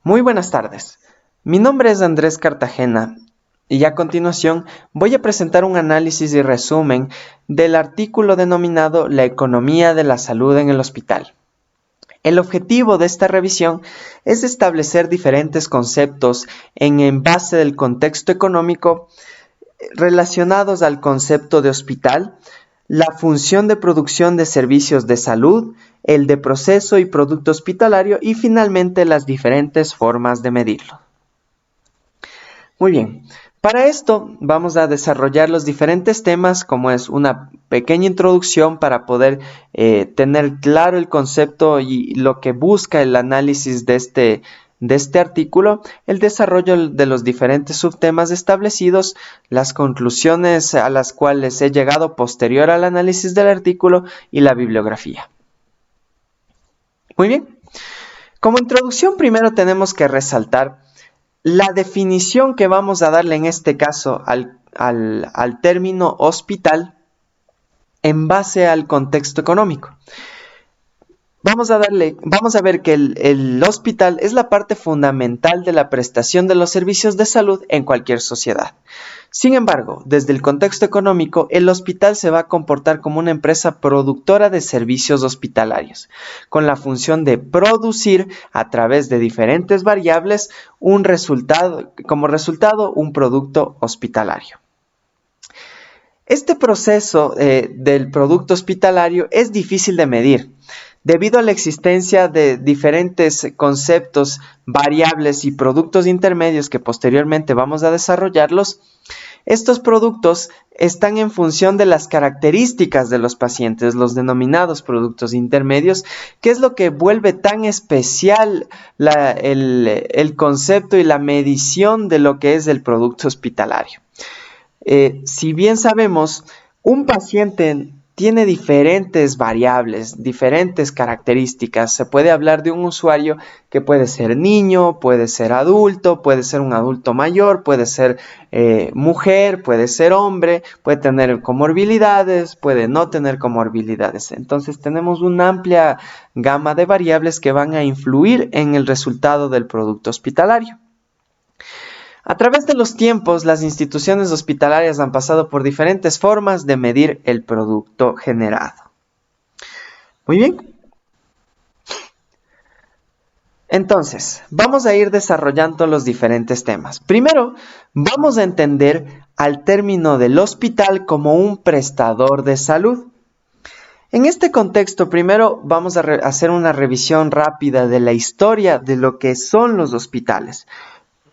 Muy buenas tardes. Mi nombre es Andrés Cartagena y a continuación voy a presentar un análisis y resumen del artículo denominado La economía de la salud en el hospital. El objetivo de esta revisión es establecer diferentes conceptos en base del contexto económico relacionados al concepto de hospital, la función de producción de servicios de salud, el de proceso y producto hospitalario y finalmente las diferentes formas de medirlo. Muy bien, para esto vamos a desarrollar los diferentes temas como es una pequeña introducción para poder tener claro el concepto y lo que busca el análisis de este artículo, el desarrollo de los diferentes subtemas establecidos, las conclusiones a las cuales he llegado posterior al análisis del artículo y la bibliografía. Muy bien, como introducción primero tenemos que resaltar la definición que vamos a darle en este caso al término hospital en base al contexto económico. Vamos a ver que el hospital es la parte fundamental de la prestación de los servicios de salud en cualquier sociedad. Sin embargo, desde el contexto económico, el hospital se va a comportar como una empresa productora de servicios hospitalarios, con la función de producir a través de diferentes variables como resultado un producto hospitalario. Este proceso del producto hospitalario es difícil de medir, debido a la existencia de diferentes conceptos, variables y productos intermedios que posteriormente vamos a desarrollarlos. Estos productos están en función de las características de los pacientes, los denominados productos intermedios, que es lo que vuelve tan especial el concepto y la medición de lo que es el producto hospitalario. Si bien sabemos, un paciente tiene diferentes variables, diferentes características. Se puede hablar de un usuario que puede ser niño, puede ser adulto, puede ser un adulto mayor, puede ser mujer, puede ser hombre, puede tener comorbilidades, puede no tener comorbilidades. Entonces tenemos una amplia gama de variables que van a influir en el resultado del producto hospitalario. A través de los tiempos, las instituciones hospitalarias han pasado por diferentes formas de medir el producto generado. Muy bien. Entonces, vamos a ir desarrollando los diferentes temas. Primero, vamos a entender al término del hospital como un prestador de salud. En este contexto, primero vamos a hacer una revisión rápida de la historia de lo que son los hospitales.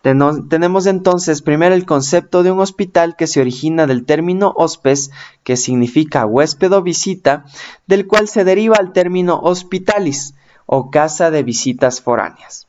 Tenemos entonces primero el concepto de un hospital que se origina del término hospes, que significa huésped o visita, del cual se deriva el término hospitalis, o casa de visitas foráneas.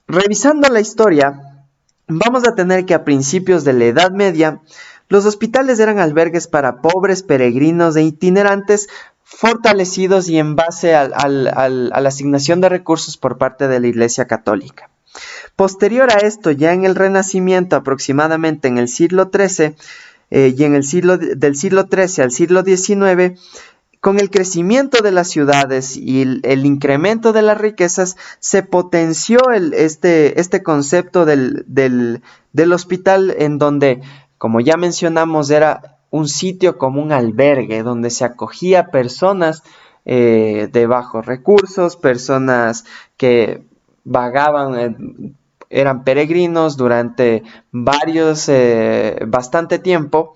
Revisando la historia, vamos a tener que a principios de la Edad Media, los hospitales eran albergues para pobres, peregrinos e itinerantes, fortalecidos y en base a la asignación de recursos por parte de la Iglesia Católica. Posterior a esto, ya en el Renacimiento, aproximadamente en el siglo XIII, y del siglo XIII al siglo XIX, con el crecimiento de las ciudades y el incremento de las riquezas, se potenció este concepto del hospital, en donde, como ya mencionamos, era un sitio como un albergue donde se acogía personas de bajos recursos, personas que vagaban, eran peregrinos durante bastante tiempo.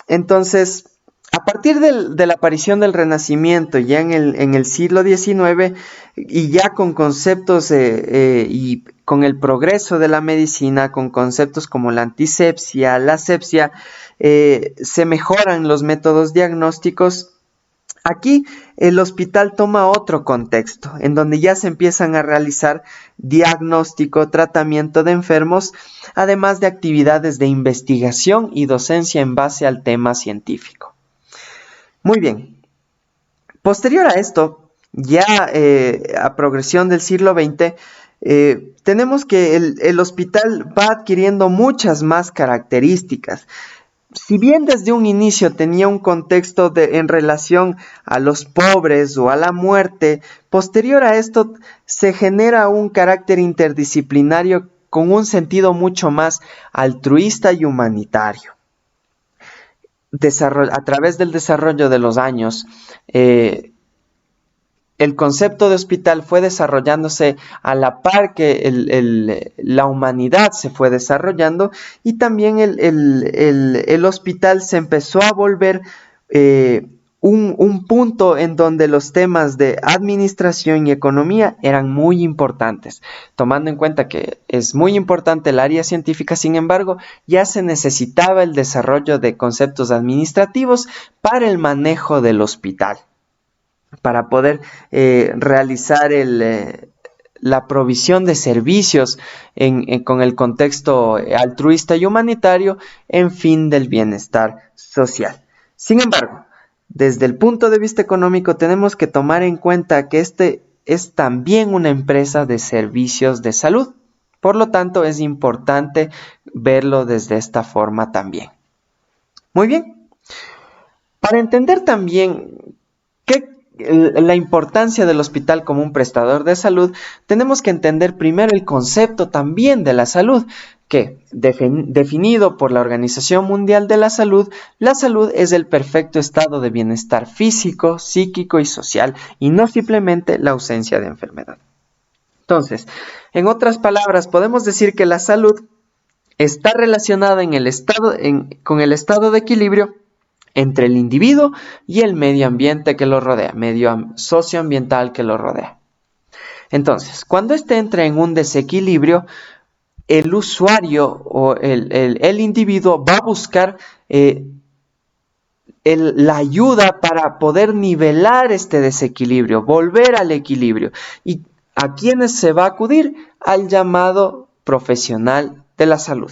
Entonces, a partir de la aparición del Renacimiento, ya en el siglo XIX, y ya con conceptos y con el progreso de la medicina, con conceptos como la antisepsia, la asepsia, se mejoran los métodos diagnósticos. Aquí el hospital toma otro contexto, en donde ya se empiezan a realizar diagnóstico, tratamiento de enfermos, además de actividades de investigación y docencia en base al tema científico. Muy bien. Posterior a esto, ya a progresión del siglo XX, tenemos que el hospital va adquiriendo muchas más características. si bien desde un inicio tenía un contexto en relación a los pobres o a la muerte, posterior a esto se genera un carácter interdisciplinario con un sentido mucho más altruista y humanitario. A través del desarrollo de los años, el concepto de hospital fue desarrollándose a la par que la humanidad se fue desarrollando, y también el hospital se empezó a volver un punto en donde los temas de administración y economía eran muy importantes. Tomando en cuenta que es muy importante el área científica, sin embargo, ya se necesitaba el desarrollo de conceptos administrativos para el manejo del hospital, para poder realizar la provisión de servicios con el contexto altruista y humanitario en fin del bienestar social. Sin embargo, desde el punto de vista económico tenemos que tomar en cuenta que este es también una empresa de servicios de salud. Por lo tanto, es importante verlo desde esta forma también. Muy bien. Para entender también la importancia del hospital como un prestador de salud, tenemos que entender primero el concepto también de la salud, que, definido por la Organización Mundial de la salud es el perfecto estado de bienestar físico, psíquico y social, y no simplemente la ausencia de enfermedad. Entonces, en otras palabras, podemos decir que la salud está relacionada con el estado de equilibrio entre el individuo y el medio ambiente que lo rodea, medio socioambiental que lo rodea. Entonces, cuando éste entra en un desequilibrio, el usuario o el individuo va a buscar la ayuda para poder nivelar este desequilibrio, volver al equilibrio. ¿Y a quiénes se va a acudir? Al llamado profesional de la salud.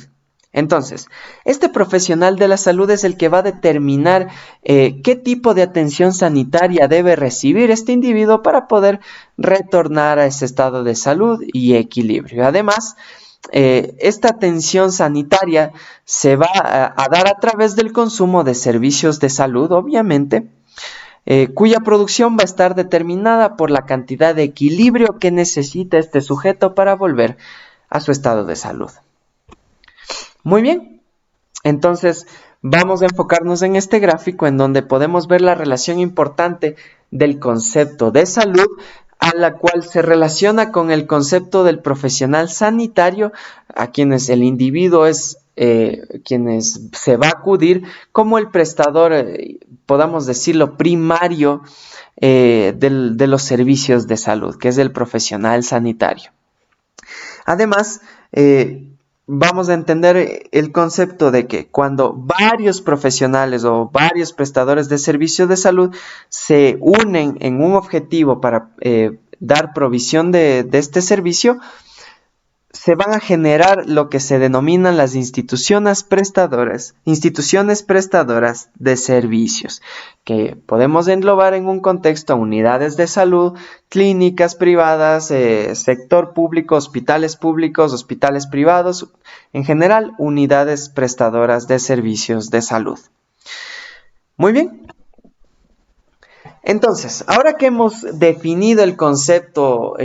Entonces, este profesional de la salud es el que va a determinar qué tipo de atención sanitaria debe recibir este individuo para poder retornar a ese estado de salud y equilibrio. Además, esta atención sanitaria se va a dar a través del consumo de servicios de salud, obviamente, cuya producción va a estar determinada por la cantidad de equilibrio que necesita este sujeto para volver a su estado de salud. Muy bien, entonces vamos a enfocarnos en este gráfico en donde podemos ver la relación importante del concepto de salud, a la cual se relaciona con el concepto del profesional sanitario, a quienes el individuo es quienes se va a acudir como el prestador, podamos decirlo, primario de los servicios de salud, que es el profesional sanitario. Además, vamos a entender el concepto de que cuando varios profesionales o varios prestadores de servicios de salud se unen en un objetivo para dar provisión de este servicio, se van a generar lo que se denominan las instituciones prestadoras de servicios, que podemos englobar en un contexto a unidades de salud, clínicas privadas, sector público, hospitales públicos, hospitales privados, en general, unidades prestadoras de servicios de salud. Muy bien. Entonces, ahora que hemos definido el concepto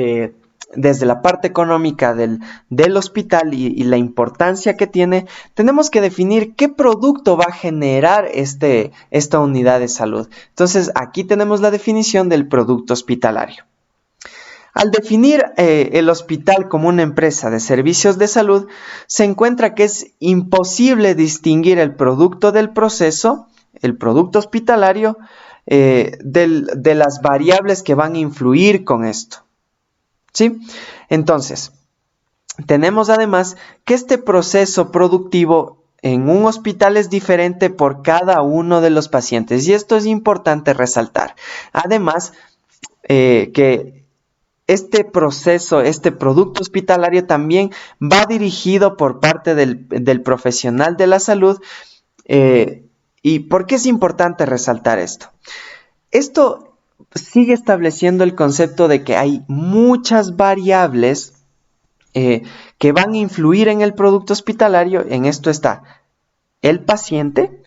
desde la parte económica del hospital y la importancia que tiene, tenemos que definir qué producto va a generar esta unidad de salud. Entonces, aquí tenemos la definición del producto hospitalario. Al definir el hospital como una empresa de servicios de salud, se encuentra que es imposible distinguir el producto del proceso, el producto hospitalario, de las variables que van a influir con esto. ¿Sí? Entonces, tenemos además que este proceso productivo en un hospital es diferente por cada uno de los pacientes, y esto es importante resaltar. Además, que este proceso, este producto hospitalario también va dirigido por parte del profesional de la salud. ¿Y por qué es importante resaltar esto? Esto sigue estableciendo el concepto de que hay muchas variables que van a influir en el producto hospitalario. En esto está el paciente,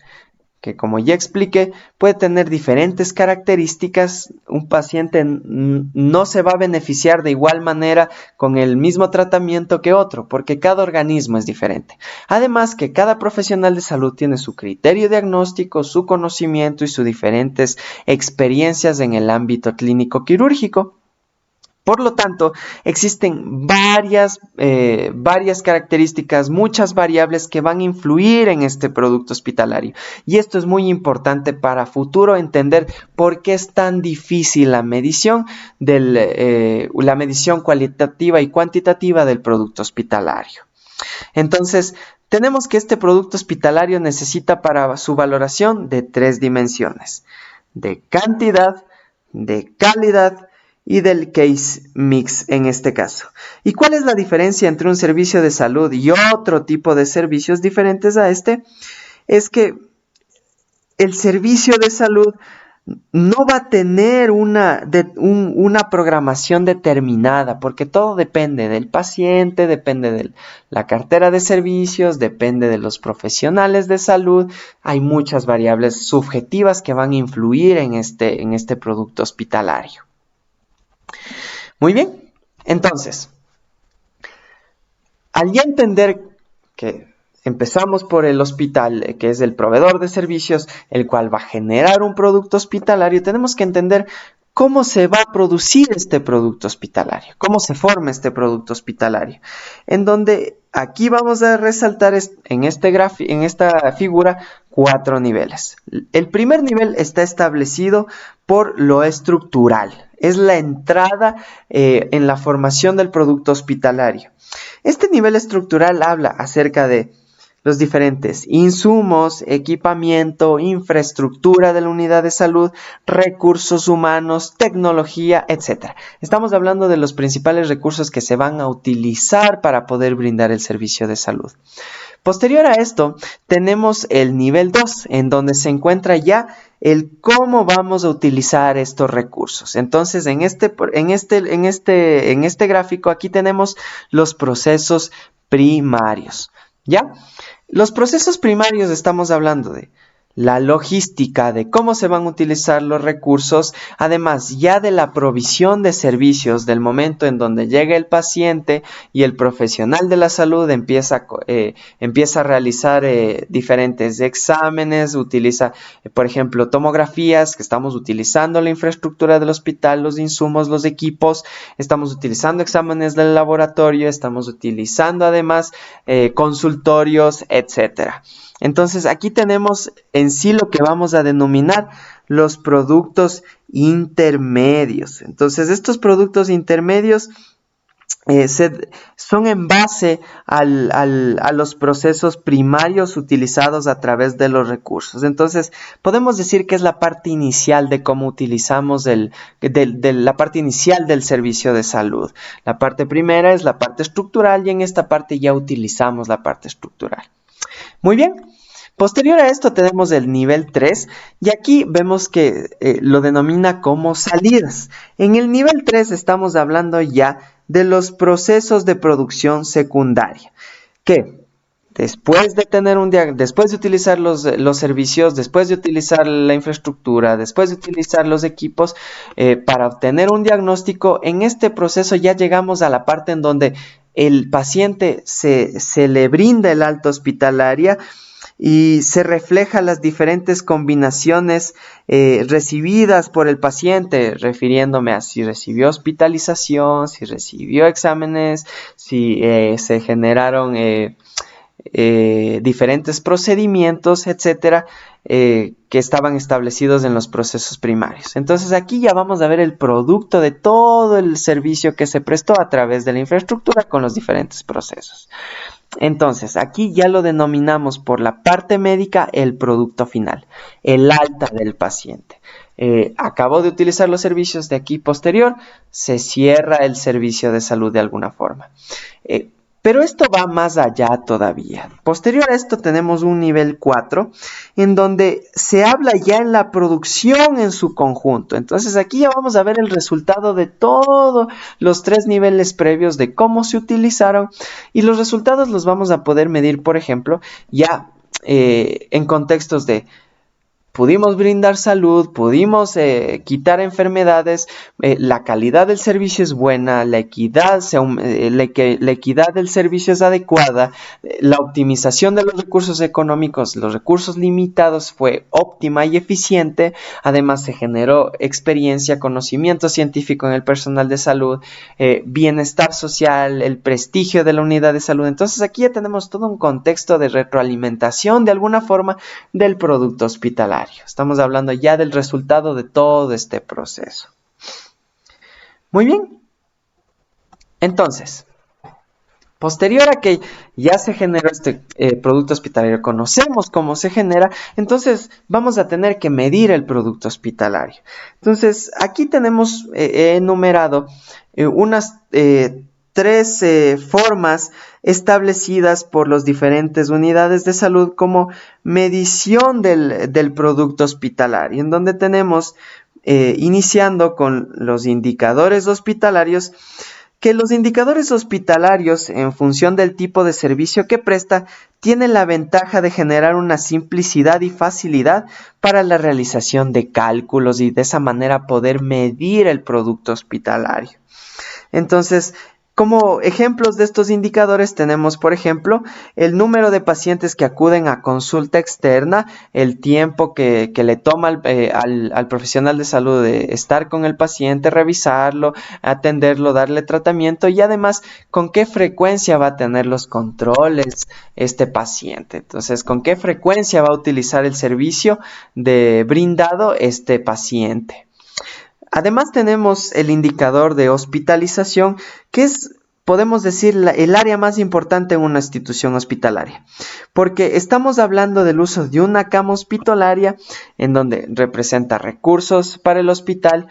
que, como ya expliqué, puede tener diferentes características. Un paciente no se va a beneficiar de igual manera con el mismo tratamiento que otro, porque cada organismo es diferente. Además que cada profesional de salud tiene su criterio diagnóstico, su conocimiento y sus diferentes experiencias en el ámbito clínico quirúrgico. Por lo tanto, existen varias características, muchas variables que van a influir en este producto hospitalario. Y esto es muy importante para futuro entender por qué es tan difícil la medición cualitativa y cuantitativa del producto hospitalario. Entonces, tenemos que este producto hospitalario necesita para su valoración de 3 dimensiones: de cantidad, de calidad y del case mix en este caso. ¿Y cuál es la diferencia entre un servicio de salud y otro tipo de servicios diferentes a este? Es que el servicio de salud no va a tener una programación determinada, porque todo depende del paciente, depende de la cartera de servicios, depende de los profesionales de salud. Hay muchas variables subjetivas que van a influir en este producto hospitalario. Muy bien, entonces, al ya entender que empezamos por el hospital, que es el proveedor de servicios, el cual va a generar un producto hospitalario, tenemos que entender cómo se va a producir este producto hospitalario, cómo se forma este producto hospitalario, en donde aquí vamos a resaltar en esta figura 4 niveles. El primer nivel está establecido por lo estructural, es la entrada en la formación del producto hospitalario. Este nivel estructural habla acerca de los diferentes insumos, equipamiento, infraestructura de la unidad de salud, recursos humanos, tecnología, etc. Estamos hablando de los principales recursos que se van a utilizar para poder brindar el servicio de salud. Posterior a esto, tenemos el nivel 2, en donde se encuentra ya el cómo vamos a utilizar estos recursos. Entonces, en este gráfico aquí tenemos los procesos primarios, ¿ya? Los procesos primarios estamos hablando de la logística, de cómo se van a utilizar los recursos, además ya de la provisión de servicios, del momento en donde llega el paciente y el profesional de la salud empieza a realizar diferentes exámenes, utiliza, por ejemplo, tomografías, que estamos utilizando la infraestructura del hospital, los insumos, los equipos, estamos utilizando exámenes del laboratorio, estamos utilizando además consultorios, etcétera. Entonces, aquí tenemos en sí lo que vamos a denominar los productos intermedios. Entonces, estos productos intermedios son en base a los procesos primarios utilizados a través de los recursos. Entonces, podemos decir que es la parte inicial de cómo utilizamos la parte inicial del servicio de salud. La parte primera es la parte estructural y en esta parte ya utilizamos la parte estructural. Muy bien. Posterior a esto tenemos el nivel 3 y aquí vemos que lo denomina como salidas. En el nivel 3 estamos hablando ya de los procesos de producción secundaria, que después de utilizar los servicios, después de utilizar la infraestructura, después de utilizar los equipos para obtener un diagnóstico, en este proceso ya llegamos a la parte en donde el paciente se le brinda el alta hospitalaria y se refleja las diferentes combinaciones recibidas por el paciente, refiriéndome a si recibió hospitalización, si recibió exámenes, si se generaron diferentes procedimientos, etcétera, que estaban establecidos en los procesos primarios. Entonces aquí ya vamos a ver el producto de todo el servicio que se prestó a través de la infraestructura con los diferentes procesos. Entonces, aquí ya lo denominamos por la parte médica el producto final, el alta del paciente. Acabó de utilizar los servicios de aquí posterior, se cierra el servicio de salud de alguna forma. Pero esto va más allá todavía. Posterior a esto tenemos un nivel 4, en donde se habla ya en la producción en su conjunto. Entonces aquí ya vamos a ver el resultado de todos los 3 niveles previos de cómo se utilizaron. Y los resultados los vamos a poder medir, por ejemplo, ya en contextos de pudimos brindar salud, pudimos quitar enfermedades, la calidad del servicio es buena, la equidad del servicio es adecuada, la optimización de los recursos económicos, los recursos limitados fue óptima y eficiente, además se generó experiencia, conocimiento científico en el personal de salud, bienestar social, el prestigio de la unidad de salud. Entonces aquí ya tenemos todo un contexto de retroalimentación de alguna forma del producto hospitalario. Estamos hablando ya del resultado de todo este proceso. Muy bien. Entonces, posterior a que ya se generó este producto hospitalario, conocemos cómo se genera, entonces vamos a tener que medir el producto hospitalario. Entonces, aquí tenemos enumerado unas tres formas establecidas por las diferentes unidades de salud como medición del producto hospitalario, en donde tenemos, iniciando con los indicadores hospitalarios, que los indicadores hospitalarios, en función del tipo de servicio que presta, tienen la ventaja de generar una simplicidad y facilidad para la realización de cálculos y de esa manera poder medir el producto hospitalario. Entonces, como ejemplos de estos indicadores tenemos, por ejemplo, el número de pacientes que acuden a consulta externa, el tiempo que le toma al profesional de salud de estar con el paciente, revisarlo, atenderlo, darle tratamiento y además con qué frecuencia va a tener los controles este paciente. Entonces, con qué frecuencia va a utilizar el servicio brindado este paciente. Además tenemos el indicador de hospitalización, que es, podemos decir, el área más importante en una institución hospitalaria, porque estamos hablando del uso de una cama hospitalaria en donde representa recursos para el hospital,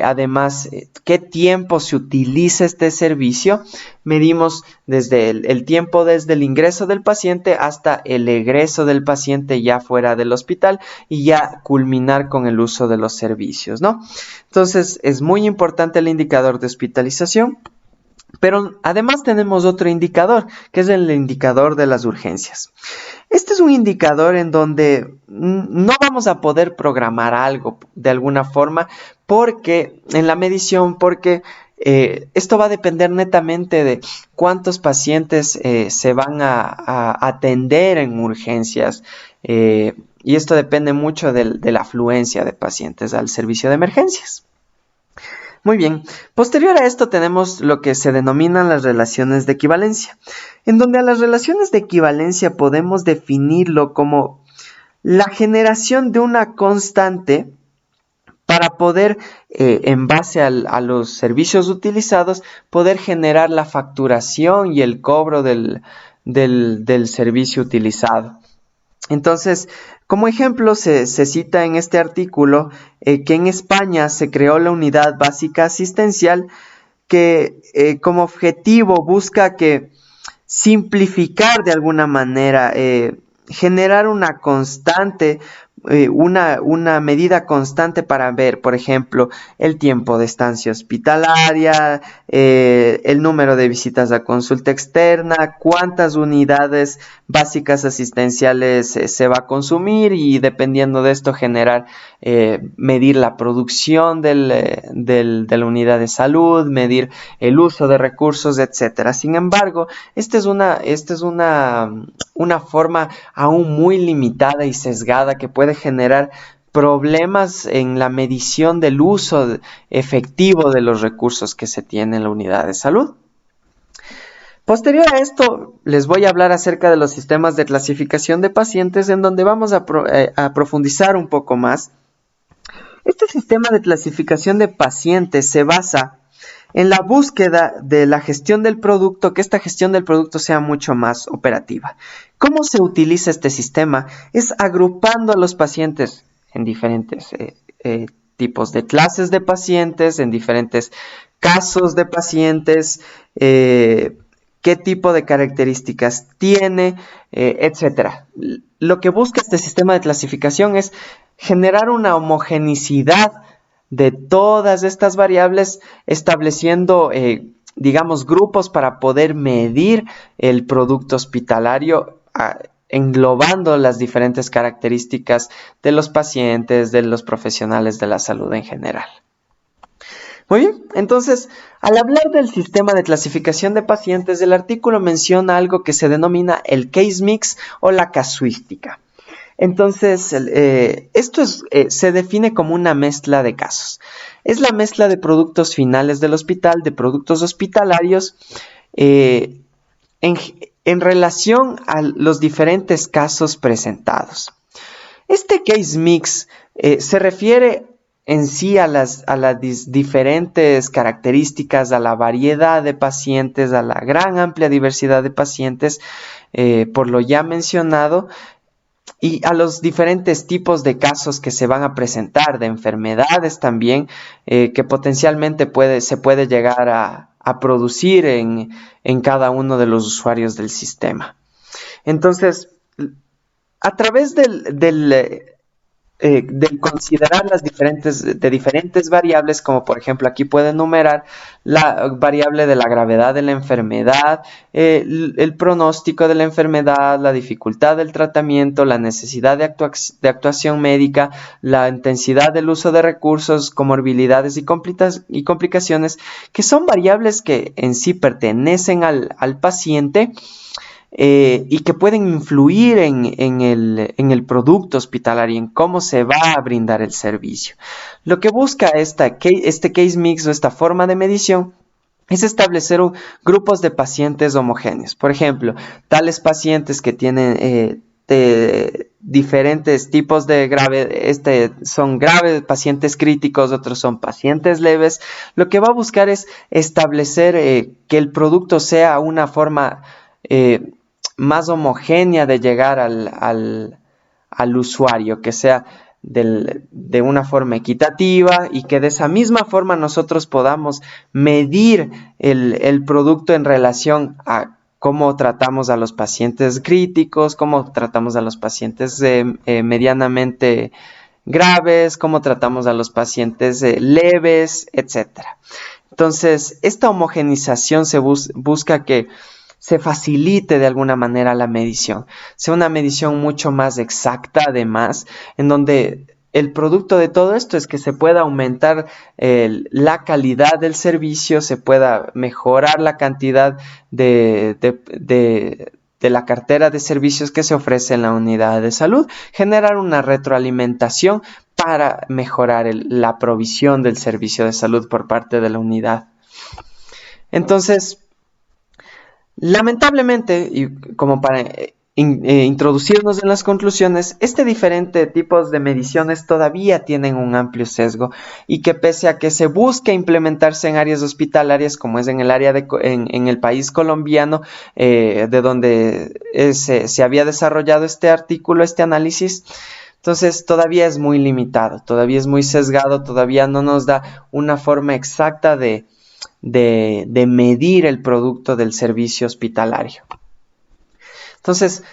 además qué tiempo se utiliza este servicio. Medimos desde el tiempo desde el ingreso del paciente hasta el egreso del paciente ya fuera del hospital y ya culminar con el uso de los servicios, ¿no? Entonces es muy importante el indicador de hospitalización. Pero además tenemos otro indicador, que es el indicador de las urgencias. Este es un indicador en donde no vamos a poder programar algo de alguna forma en la medición, porque esto va a depender netamente de cuántos pacientes se van a atender en urgencias. Y esto depende mucho de la afluencia de pacientes al servicio de emergencias. Muy bien, posterior a esto tenemos lo que se denominan las relaciones de equivalencia, en donde a las relaciones de equivalencia podemos definirlo como la generación de una constante para poder, en base a los servicios utilizados, poder generar la facturación y el cobro del servicio utilizado. Entonces, como ejemplo, se cita en este artículo que en España se creó la Unidad Básica Asistencial que como objetivo busca simplificar de alguna manera, generar una constante, una medida constante para ver, por ejemplo, el tiempo de estancia hospitalaria, el número de visitas a consulta externa, cuántas unidades básicas asistenciales se va a consumir y dependiendo de esto generar, medir la producción de la unidad de salud, medir el uso de recursos, etc. Sin embargo, esta es una forma aún muy limitada y sesgada que puede generar problemas en la medición del uso efectivo de los recursos que se tiene en la unidad de salud. Posterior a esto, les voy a hablar acerca de los sistemas de clasificación de pacientes, en donde vamos a profundizar un poco más. Este sistema de clasificación de pacientes se basa en la búsqueda de la gestión del producto, que esta gestión del producto sea mucho más operativa. ¿Cómo se utiliza este sistema? Es agrupando a los pacientes en diferentes tipos de clases de pacientes, en diferentes casos de pacientes, qué tipo de características tiene, etc. Lo que busca este sistema de clasificación es generar una homogenicidad de todas estas variables, estableciendo, digamos, grupos para poder medir el producto hospitalario englobando las diferentes características de los pacientes, de los profesionales de la salud en general. Muy bien, entonces, al hablar del sistema de clasificación de pacientes, el artículo menciona algo que se denomina el case mix o la casuística. Entonces, se define como una mezcla de casos. Es la mezcla de productos finales del hospital, de productos hospitalarios, en, en relación a los diferentes casos presentados. Este case mix se refiere en sí a las diferentes características, a la variedad de pacientes, a la gran amplia diversidad de pacientes, por lo ya mencionado, y a los diferentes tipos de casos que se van a presentar, de enfermedades también, que potencialmente se puede llegar a producir en cada uno de los usuarios del sistema. Entonces, a través del considerar las diferentes variables, como por ejemplo aquí puede enumerar la variable de la gravedad de la enfermedad, el pronóstico de la enfermedad, la dificultad del tratamiento, la necesidad de actuación médica, la intensidad del uso de recursos, comorbilidades y complicaciones, que son variables que en sí pertenecen al paciente, y que pueden influir en el producto hospitalario, en cómo se va a brindar el servicio. Lo que busca este case mix o esta forma de medición es establecer grupos de pacientes homogéneos. Por ejemplo, tales pacientes que tienen diferentes tipos de son graves, pacientes críticos, otros son pacientes leves. Lo que va a buscar es establecer que el producto sea una forma más homogénea de llegar al usuario, que sea de una forma equitativa y que de esa misma forma nosotros podamos medir el producto en relación a cómo tratamos a los pacientes críticos, cómo tratamos a los pacientes medianamente graves, cómo tratamos a los pacientes leves, etc. Entonces, esta homogenización se busca que se facilite de alguna manera la medición, sea una medición mucho más exacta además, en donde el producto de todo esto es que se pueda aumentar la calidad del servicio, se pueda mejorar la cantidad de la cartera de servicios que se ofrece en la unidad de salud, generar una retroalimentación para mejorar la provisión del servicio de salud por parte de la unidad. Entonces, lamentablemente, y como para introducirnos en las conclusiones, diferentes tipos de mediciones todavía tienen un amplio sesgo y que pese a que se busque implementarse en áreas hospitalarias, como es en el área en el país colombiano, de donde se había desarrollado este artículo, este análisis, entonces todavía es muy limitado, todavía es muy sesgado, todavía no nos da una forma exacta de medir el producto del servicio hospitalario. Entonces,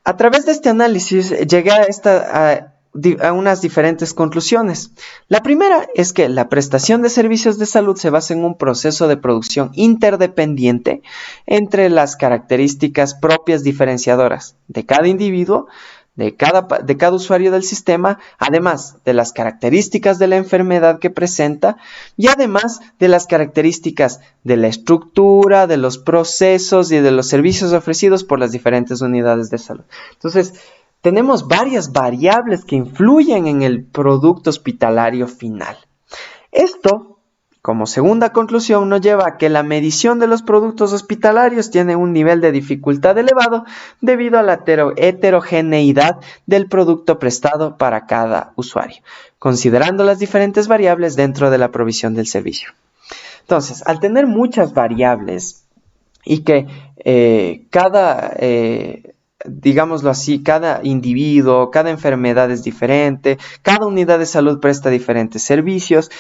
a través de este análisis llegué a unas diferentes conclusiones. La primera es que la prestación de servicios de salud se basa en un proceso de producción interdependiente entre las características propias diferenciadoras de cada individuo, de cada usuario del sistema, además de las características de la enfermedad que presenta y además de las características de la estructura, de los procesos y de los servicios ofrecidos por las diferentes unidades de salud. Entonces, tenemos varias variables que influyen en el producto hospitalario final. Esto, como segunda conclusión, nos lleva a que la medición de los productos hospitalarios tiene un nivel de dificultad elevado debido a la heterogeneidad del producto prestado para cada usuario, considerando las diferentes variables dentro de la provisión del servicio. Entonces, al tener muchas variables y que digámoslo así, cada individuo, cada enfermedad es diferente, cada unidad de salud presta diferentes servicios,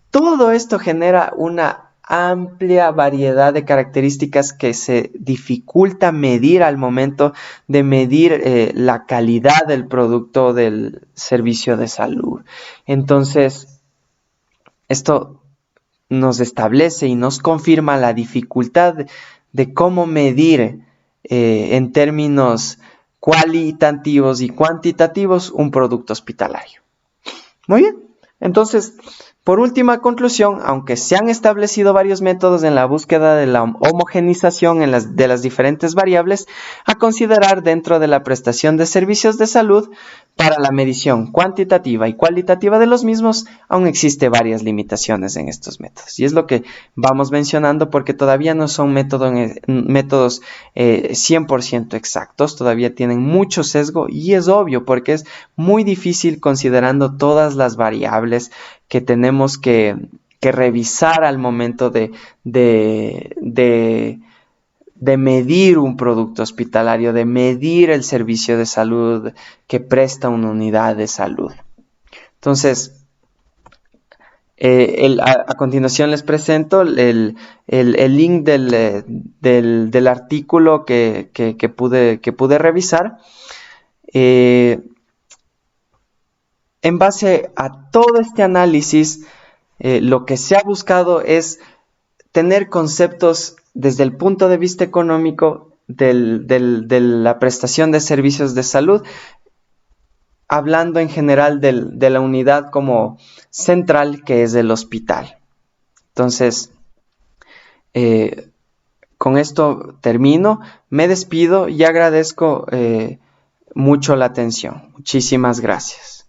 todo esto genera una amplia variedad de características que se dificulta medir al momento de medir la calidad del producto del servicio de salud. Entonces, esto nos establece y nos confirma la dificultad de cómo medir en términos cualitativos y cuantitativos un producto hospitalario. Muy bien, entonces, por última conclusión, aunque se han establecido varios métodos en la búsqueda de la homogenización de las diferentes variables a considerar dentro de la prestación de servicios de salud, para la medición cuantitativa y cualitativa de los mismos, aún existe varias limitaciones en estos métodos. Y es lo que vamos mencionando porque todavía no son métodos 100% exactos, todavía tienen mucho sesgo y es obvio porque es muy difícil considerando todas las variables que tenemos que revisar al momento de medir un producto hospitalario, de medir el servicio de salud que presta una unidad de salud. Entonces, a continuación les presento el link del artículo que pude revisar. En base a todo este análisis, lo que se ha buscado es tener conceptos desde el punto de vista económico de la prestación de servicios de salud, hablando en general de la unidad como central que es el hospital. Entonces, con esto termino, me despido y agradezco mucho la atención. Muchísimas gracias.